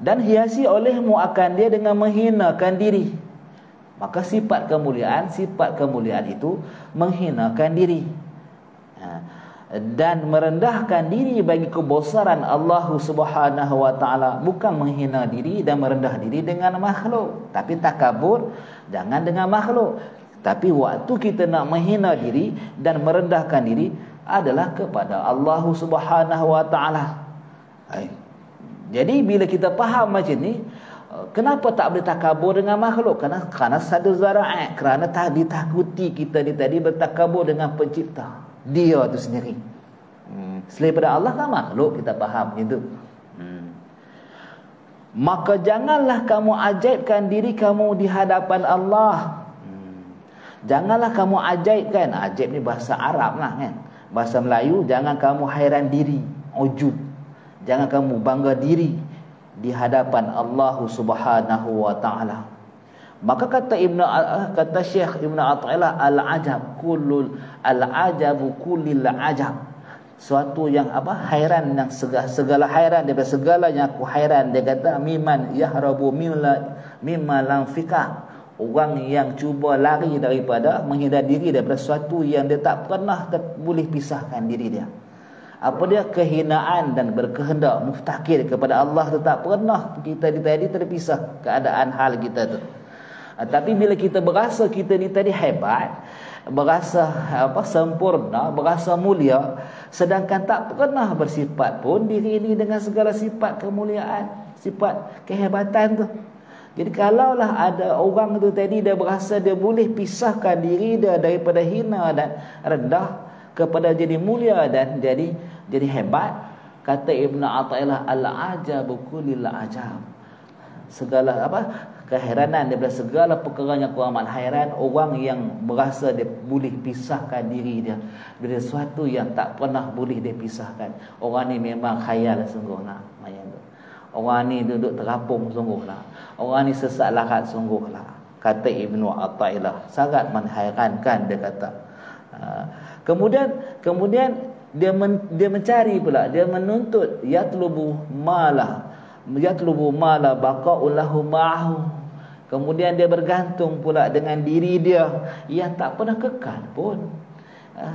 dan hiasi olehmu akan dia dengan menghinakan diri. Maka sifat kemuliaan itu menghinakan diri, dan merendahkan diri bagi kebesaran Allah Subhanahu wa taala. Bukan menghina diri dan merendah diri dengan makhluk, tapi takabur jangan dengan makhluk. Tapi waktu kita nak menghina diri dan merendahkan diri adalah kepada Allah Subhanahu wa taala. Jadi bila kita faham macam ni, kenapa tak boleh takabur dengan makhluk? Kerana satu zaraat, kerana ditakuti kita ni tadi bertakabur dengan pencipta, dia tu sendiri. Selain pada Allah kan makhluk, kita faham itu. Maka janganlah kamu ajaibkan diri kamu di hadapan Allah. Janganlah kamu ajaibkan. Ajaib ni bahasa Arab lah kan. Bahasa Melayu, jangan kamu hairan diri, ujub. Jangan kamu bangga diri di hadapan Allah Subhanahu wa taala. Maka kata Syekh Ibn Athaillah, al-ajabu kullil ajab. Suatu yang hairan, yang segala hairan, daripada segala yang aku hairan. Dia kata miman yahrabu mimma lam fikah. Orang yang cuba lari daripada, menghindar diri daripada sesuatu yang dia tak pernah boleh pisahkan diri dia. Apa dia? Kehinaan dan berkehendak muftakir kepada Allah tu tak pernah kita tadi terpisah keadaan hal kita tu. Tapi bila kita berasa kita ni tadi hebat, berasa sempurna, berasa mulia, sedangkan tak pernah bersifat pun diri ini dengan segala sifat kemuliaan, sifat kehebatan tu. Jadi kalaulah ada orang tu tadi dia berasa dia boleh pisahkan diri dia daripada hina dan rendah kepada jadi mulia dan jadi hebat, kata Ibn Athaillah, al-ajabu kullil ajab. Segala keheranan daripada segala perkara yang aku amat hairan, orang yang berasa dia boleh pisahkan diri dia dari sesuatu yang tak pernah boleh dia pisahkan. Orang ni memang khayal sungguhlah. Orang ni duduk terapung sungguhlah. Orang ni sesat larat sungguhlah, kata Ibn Athaillah. Sangat menghairankan dia kata. Kemudian dia mencari pula, dia menuntut yatlubu mala baqa'u lahu ma'ahu. Kemudian dia bergantung pula dengan diri dia yang tak pernah kekal pun.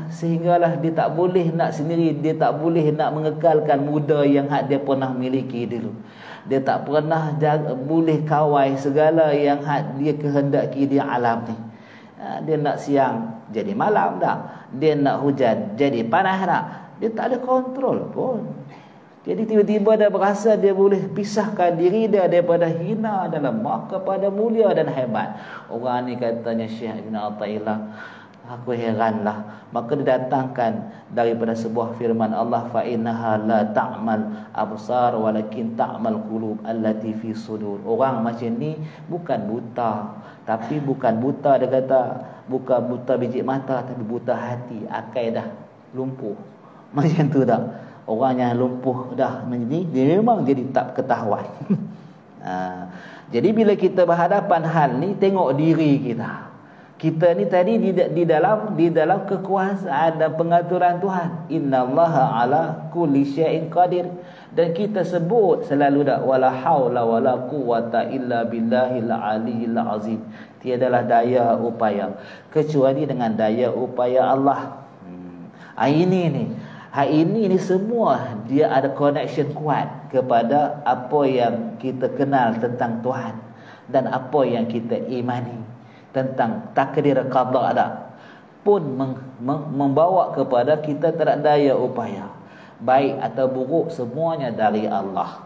Sehinggalah dia tak boleh nak sendiri, dia tak boleh nak mengekalkan muda yang dia pernah miliki dulu. Dia tak pernah boleh kawai segala yang dia kehendaki di alam ni. Dia nak siang jadi malam dah, dia nak hujan jadi panas dah. Dia tak ada kontrol pun. Jadi tiba-tiba dia berasa dia boleh pisahkan diri dia daripada hina dan lemah kepada mulia dan hebat. Orang ni katanya Syekh Ibn Athaillah, aku heranlah. Maka didatangkan daripada sebuah firman Allah, fa innaha la ta'mal absar walakin ta'mal qulub allati fi sudur. Orang macam ni bukan buta, tapi bukan buta, dia kata bukan buta biji mata, tapi buta hati. Akal dah lumpuh macam tu dah. Orang yang lumpuh dah ni, dia memang jadi tak ketahuan. Jadi bila kita berhadapan hal ni, tengok diri kita. Kita ni tadi di dalam kekuasaan dan pengaturan Tuhan. Innallaha ala kulli syai'in qadir. Dan kita sebut selalu dak wala haula wala quwata illa billahil aliyil azim. Tiadalah daya upaya kecuali dengan daya upaya Allah. Ini semua dia ada connection kuat kepada apa yang kita kenal tentang Tuhan dan apa yang kita imani tentang takdir qada ada pun membawa kepada kita tak ada daya upaya, baik atau buruk semuanya dari Allah.